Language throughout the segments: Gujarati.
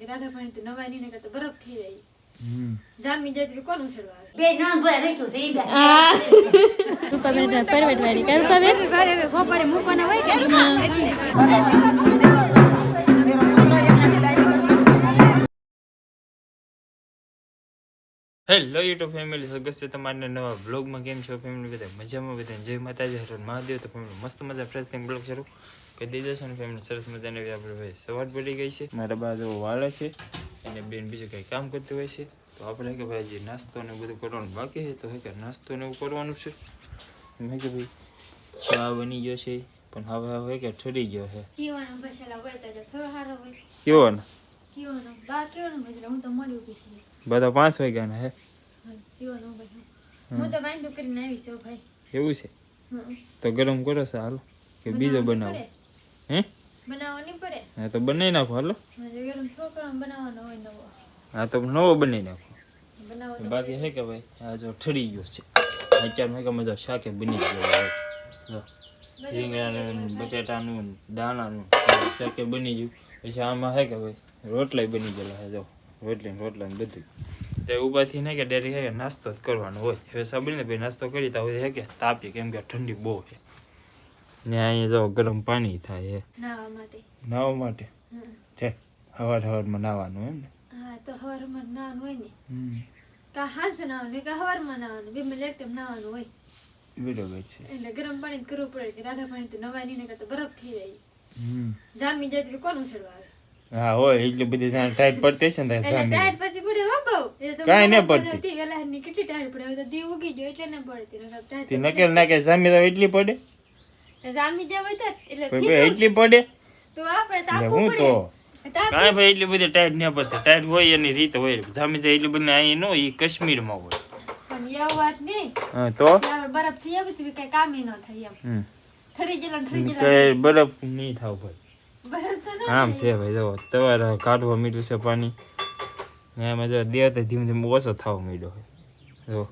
રાધા પાણી તો નવાઈ ને કરતા બરફ થઈ જાય. જામી જાય તો કોણ ઉછળવા આવે? બે નણંદ બોય રહીતું છે ઈ બે. રૂપાબેન તો પરવટ વાળી કર રૂપાબેન ઘરે ખોપાડે મૂકવાના હોય કે એટલે હેલો યુટ્યુબ ફેમિલી, સ્વાગત છે તમારા નવા બ્લોગમાં. કેમ છો ફેમિલી? બધા મજામાં? બધા જય માતાજી, હર મહાદેવ. તો ફેમિલી મસ્ત મજા ફ્રેશ થઈને બ્લોગ શરૂ કરી દીધો છે ને ફેમિલી. સરસ મજાની આપણે ભાઈ સવાર પડી ગઈ છે. મારા બાજુ વાળે છે અને બેન બીજું કંઈ કામ કરતું હોય છે. તો આપણે કે ભાઈ જે નાસ્તો ને બધું કરવાનું બાકી છે, તો હે કે નાસ્તો ને એવું કરવાનું છે. મેં કે ભાઈ ચા બની ગયો છે પણ હવે કે ઠરી ગયો છે. કીવાનો બસેલા હોય તો થોડો સારો હોય. કેવાનો કીવાનો બા કેવાનો બસેલા હું તો મળી ઉભી છું. બધા 5 વાગ્યાના હે. કીવાનો બસેલા હું તો વાંધો કરીને આવી છું ભાઈ. એવું છે? તો ગરમ કરો છે હાલો કે બીજો બનાવો? હે બનાવવા નહીં પડે? હા તો બનાવી નાખો હાલો. ગરમ છોકરા બનાવવાનો હોય નવો. હા તો નવો બનાવી નાખો. બનાવો બાકી હે કે ભાઈ આ જો ઠરી ગયો છે. અત્યારે મેં કે મજા શાકે બની ગયો જો રીંગણાનું બટેટાનું દાણાનું શાકે બની ગયું. પછી આમાં હે કે ભાઈ રોટલા બની ગયેલા છે. જો રોટલા ને બધું તે ઉભાથી ને કે ડેરી હે કે નાસ્તો જ કરવાનો હોય. હવે સાંભળીને ભાઈ નાસ્તો કરી તો હે કે તાપી, કેમ કે ઠંડી બહુ છે ને. અહીંયા જો ગરમ પાણી થાય હે નાવા માટે. ઠેક હવારમાં નાવાનું એમ ને? હા તો હવારમાં નાવાનું હોય ને. કા હાંસ નાવાનું કા હવારમાં નાવાનું, બે મિનિટ તેમ નાવાનું હોય. બરોબર છે. એટલે ગરમ પાણી કરવું પડે કે રાધા પાણી તો નવાઈ ને કરતા બરફ થઈ જાય. જામી જાય તો કોણ ઉછળવા આવે? હા હોય એટલે બધી ટાઈટ પડતી છે ને ટાઈટ પછી પડે હો બહુ. એ તો કાઈ ન પડતી. ગલાની કેટલી ટાઈટ પડે, તો દી ઉગી ગયો એટલે ન પડતી. તે નકેલ નાકે સામી તો એટલી પડે. જામી જાય હોય તો એટલે એટલી પડે તો આપણે તાપવું હું પડે. તો કાંઈ ભાઈ એટલી બધી ટાઈટ ન પડતી. ટાઈટ હોય એની રીત હોય. જામી જાય એટલી બધી અહીં નો, એ કાશ્મીરમાં હોય. પણ એવું વાત નહીં. હા તો બરફ થઈ આવે તો કઈ કામ ન થાય એમ. ઠરી ગયેલા કઈ બરફ નહીં થાવ ભાઈ. બરફ તો આમ છે ભાઈ. જો તમારે કાઢવા મીઠું છે પાણી ને એમાં જો દેવતા ધીમે ધીમે ઓછો થવા માંડ્યો હોય. જો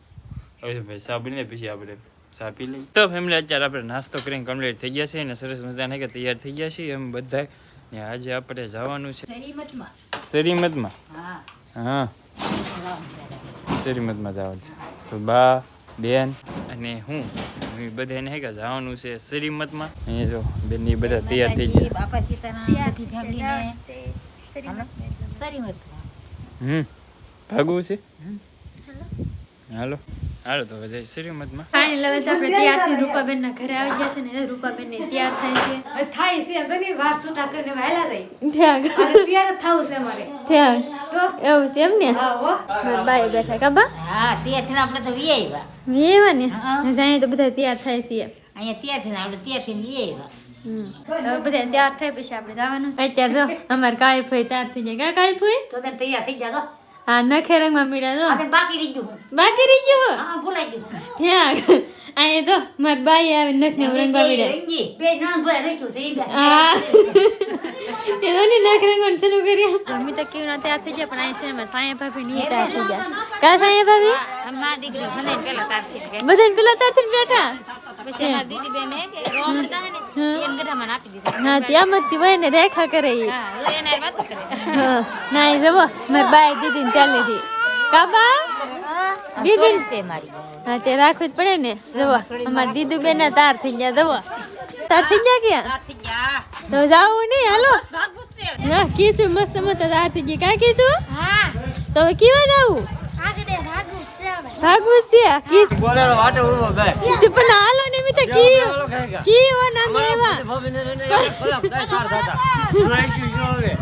હવે ભાઈ ચા બની પછી આપણે ચા પી લઈએ. તો ફેમિલી અત્યારે આપણે નાસ્તો કરીને કમ્પ્લીટ થઈ ગયા છે ને સરસ મજાને કે તૈયાર થઈ ગયા છીએ એમ બધા. ને આજે આપણે જવાનું છે શરીમતમાં. હા શરીમતમાં જવાનું છે. તો બા બેન અને હું બધાને હે કે જવાનું છે શરીમતમાં. અહીંયા જો બેન એ બધા તૈયાર થઈ ગયા. બાપા સીતાના બધી ફેમિલીને શરીમત ભાગવું છે. હાલો હાલો તો જય શ્રીમતમાં. ફાઇનલ હવે આપણે ત્યારથી રૂપાબેન ના ઘરે આવી ગયા છે ને રૂપાબેન ને તૈયાર થાય છે. ઘણી વાર છૂટા કરીને વહેલા રહી ત્યાગ તૈયાર થવું છે અમારે. ત્યાગ તો એવું છે એમ ને? હા હો બાય બેઠા કાબા. હા ત્યારથી આપણે તો વી આવ્યા. એવા ને જાય તો બધા તૈયાર થાય છે. અહીંયા ત્યારથી આપણે ત્યારથી વી આવ્યા. હવે બધા તૈયાર થાય પછી આપણે જવાનું છે. અત્યારે જો અમારે કાળી ફઈ તૈયાર થઈ જાય. કા કાળી ફઈ? તો બેન તૈયાર થઈ જા તો હા નખે રંગમાં મીડા જો આપણે બાકી રહી ગયું. બાકી રહી ગયો. હા ભૂલાઈ ગયું. ત્યાં અહીંયા તો મારી બાઈ આવે નખ ને રંગવા મીડા. બે નણંદ બોય રહીતું છે ઈ બે. હા એ દોની નખ રંગવાનું ચાલુ કર્યા. જમી તો કેવું ના તૈયાર થઈ જાય પણ અહીં છે ને સાયા ભાભી ની તૈયાર થઈ જાય. કા સાયા ભાભી? અમાર દીકરી બધાને પેલા તારથી ગઈ. બધાને પેલા ત્યાંથી બેઠા. પછી અમાર દીદી બેન હે કે રોમડતા હે ને એમ ગઢામાં આપી દીધા. હા ત્યાં મત હોય ને રેખા કરે ઈ. હા એને વાતો કરે. હા ના એ જવો મારી બાઈ દીદી ને ચાલી હતી. કાબા દીદી છે મારી. હા તે રાખવું જ પડે ને. જવો અમાર દીદુ બેન ના તાર થઈ ગયા. જવો તાર થઈ ગયા ક્યાં? તારથી ગયા. તો જાવું નહીં હાલો. ભાગવું છે. હા કીધું મસ્ત મસ્ત તાર થઈ ગઈ. કા કીધું? હા તો હવે કેવા જાવું? ભાગવું છે કીસ બોલેલો વાટે ઉડવો બે તે પણ હાલો ને મી તો કી ઓ ના મેવા ભાભીને ને ખરાબ થાય સાર થતા રાઈશું જો હવે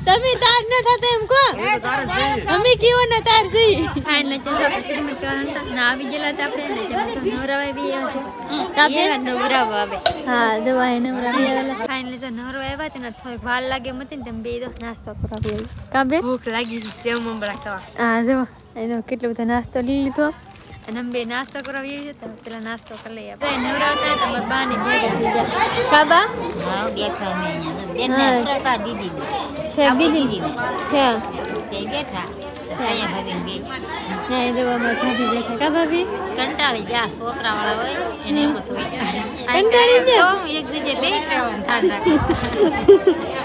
તમે તાર ન થતા એમ કો તારે જઈ અમે કેવો ન તાર જઈ ફાઇનલ તો આપણે શ્રીમત કરતા ના આવી ગયેલા તો આપણે ને તો નવરાવે બી કાપે નવરાવ આવે. હા દવાય નવરાવે આવેલા. ફાઇનલ જો નવરાવ આવ્યા તેને થોડી વાર લાગે મત ને તમે બે દો નાસ્તો કરાવી કાબે ભૂખ લાગી છે સેવ મમરા ખાવા. હા જો એનો કેટલો બધો નાસ્તો લઈ લીધો અને અમે બે નાસ્તો કરાવીએ છીએ તો પેલા નાસ્તો કરી લઈએ. નવરાવતા તમારા બા ને ભેગા થઈ ગયા. કાબા હા બેઠા અમે અહીંયા બેન ને દીદી દીદી દીદી ને ક્યાં તે બેઠા સૈયા ભાભી ગઈ ના એ દવામાં ભાભી દેખાય કા ભાભી કંટાળી ગયા છોકરાવાળા હોય એને એમ હતું કંટાળી ગયા? તો એક જગ્યાએ બેસી રહેવાનું થાળ રાખે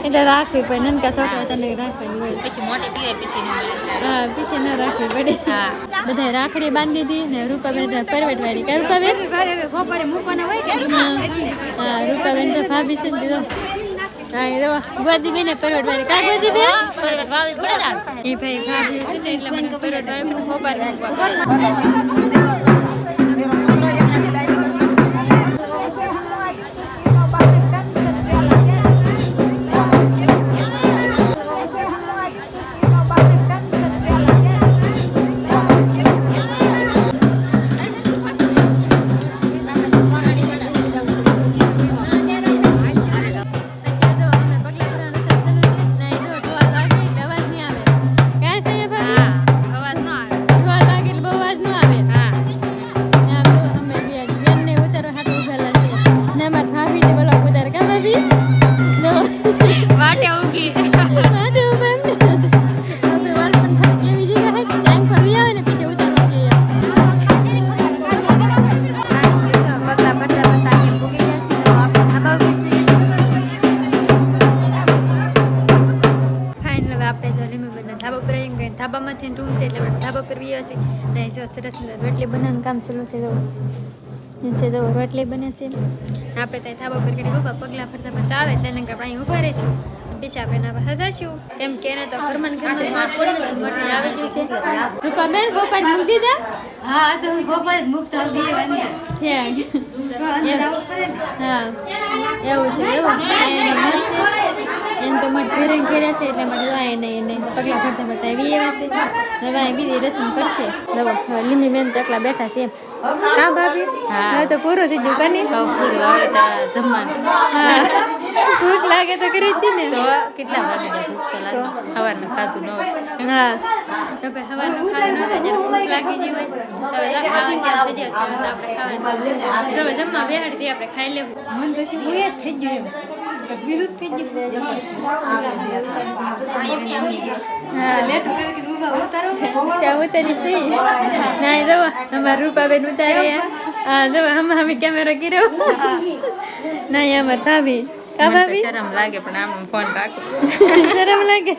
એટલે રાખવી પડે નનકા છોકરા તને રાખવાની હોય પછી મોટી પીએ પછી ન મળે હા પીછે ન રાખવી પડે હા બધા રાખડી બાંધી દીધી ને રૂપાબેન તો પરવેટ વાળી કા રૂપાબેન મૂકવાના હોય કે હા રૂપાબેન તો ભાભી છે ને દીધો હા એ દવા ગોદી બેને પરવેટ વાળી કા ગોદી બેન ભાવી પડે ને એ ભાઈ ભાભી છે ને એટલે મને પરવેટ વાળી પણ ખોપાર મૂકવા અવાજ ન આવે વાટે ઊભી ધાબામાંથી રૂમ છે એટલે ધાબા પર વી હશે ને સરસ રોટલી બનાવવાનું કામ ચાલુ છે તો નીચે તો રોટલી બને છે આપણે ત્યાં ધાબા પર કરી ઊભા પગલા ફરતા ફરતા આવે એટલે આપણે અહીં ઊભા રહીશું પછી આપણે હજાશું કેમ કે એને તો ઘરમાં આવી ગયું છે રૂપાબેન ગોપાલ મૂકી દીધા હા તો ગોપાલ મુકતા બે અંદર હા એવું છે એવું એને તો મત ઘરે ઘેરે છે એટલે માટે વાય નહીં એને પગલા ફરતા ફરતા એવી એવા છે હવે બીજી રસમ કરશે હવે લીમી બેન તો એકલા બેઠા છે હા ભાભી હવે તો પૂરું થઈ ગયું કની હવે તો જમવાનું હા ભૂખ લાગે તો કરી જ ને તો કેટલા વાગે ભૂખ તો લાગે સવારનું ખાધું ન હોય હા તો ભાઈ સવારનું ખાધું નહોતું જ્યારે ભૂખ લાગી ગઈ હોય હવે ખાવાનું ક્યાં થઈ જશે તો આપણે ખાવાનું હવે જમવા બેહાડી દઈએ આપણે ખાઈ લેવું મન તો શું હોય જ થઈ ગયું બીજું થઈ ગયું હા ત્યાં ઉતારી છે ના જો અમારા રૂપાબેન ઉતાર્યા હા જો અમે કેમેરા કર્યો ના અમાર ભાભી કા ભાભી શરમ લાગે પણ આમ ફોન રાખો શરમ લાગે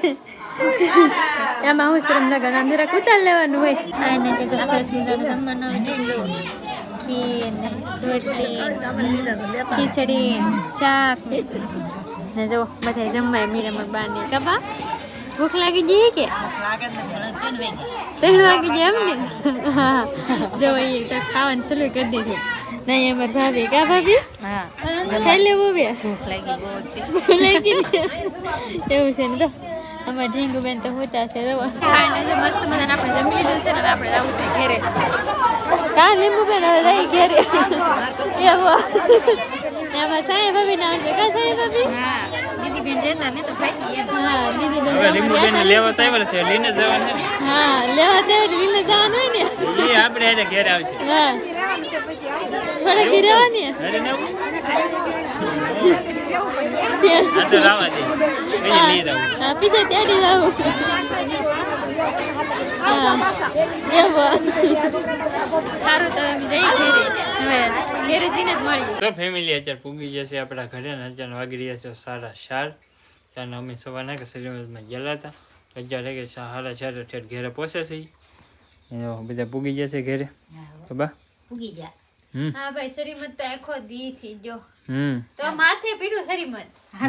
એમાં હું શરમ લાગે જરા ઉતાર લેવાનું હોય આ એને તો સરસ મજાનું જમવાનું હોય ખીર ને રોટલી ખીચડી શાક ને જો બધા જમવાય મીરામર બાને કપા ભૂખ લાગી જઈએ કે 3 વાગી ગયા એમ ને હા જો એ તો ખાવાનું ચાલુ કરી દીધું નહીં અમાર ભાભી કા ભાભી હા ખાઈ લેવું બે ભૂખ લાગી બહુ ભૂખ લાગી ને એવું છે ને તો અમાર ઢીંગુ બેન તો હોતા છે જો ખાઈને જો મસ્ત મજાને આપણે જમી લીધું છે ને આપણે આવું છે ઘરે કા લીંબુ બેન હવે જઈ ઘરે એવો એમાં સાંઈ ભાભી ના છે કા સાંઈ ભાભી હા દીદી બેન રહેતા ને તો ખાઈ ગઈ હા દીદી બેન હવે લીંબુ બેન લેવા તો આવ્યા છે લઈને જવાનું હા લેવા તે લીલે જવાનું હોય ને એ આપણે એને ઘેર આવશે હા થોડા કી રહેવાની અરે ને ત્યાં આ તો રાવા દે કઈ લઈ રહું હા પીછે ત્યાંથી જાવું હા એવો સારું તો અમે જઈ ઘરે હવે ઘરે જઈને જ મળીએ તો ફેમિલી અત્યારે પૂગી જશે આપણા ઘરે ને અત્યારે વાગી રહ્યા છે 4:30 ત્યારે અમે સવારના કે શ્રીમદમાં ગયેલા હતા અત્યારે કે 4:30 ઠેઠ ઘરે પહોંચે છે બધા પૂગી જશે ઘરે તો બા ઉગી જા હા ભાઈ શ્રીમદ તો આખો દી થઈ ગયો હમ તો માથે પીડું શ્રીમદ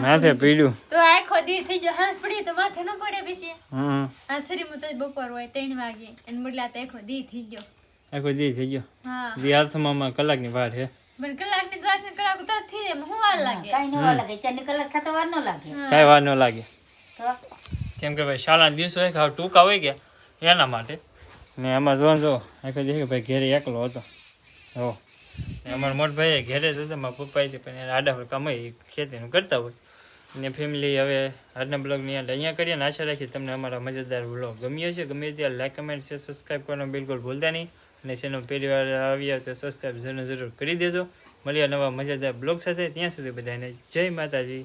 માથે પીડ્યું તો આખો દી થઈ ગયો હાંસ પડી તો માથે ન પડે પછી હમ આ શ્રીમદ તો બપોર હોય 3 વાગે અને બદલા તો આખો દી થઈ ગયો આખો દી થઈ ગયો હા દી હાથમાં કલાકની વાર છે પણ કલાકની દ્વાસન કલાક તો થઈ જાય હું વાર લાગે કાઈ ન વાર લાગે 4 કલાક ખાતા વાર ન લાગે કાંઈ વાર ન લાગે તો કેમ કે ભાઈ શાળાના દિવસો હોય કે ટૂંકા હોય ગયા એના માટે ને એમાં જો આખો દી કે ભાઈ ઘેરે એકલો હતો હો અમારા મોટ ભાઈ ઘેરે જ હતા મારા પપ્પા પણ એને આડા કામ હોય ખેતીનું કરતા હોય અને ફેમિલી હવે આજના બ્લોગની અહીંયા કરીએ ને આશા રાખીએ તમને અમારા મજેદાર બ્લોગ ગમ્યો છે ગમે ત્યારે લાઈક કમેન્ટ શેર સબસ્ક્રાઈબ કરવાનું બિલકુલ ભૂલતા નહીં અને ચેનલ પહેલી વાર આવ્યા તો સબસ્ક્રાઈબ જરૂર કરી દેજો મળીએ નવા મજેદાર બ્લોગ સાથે ત્યાં સુધી બધાને જય માતાજી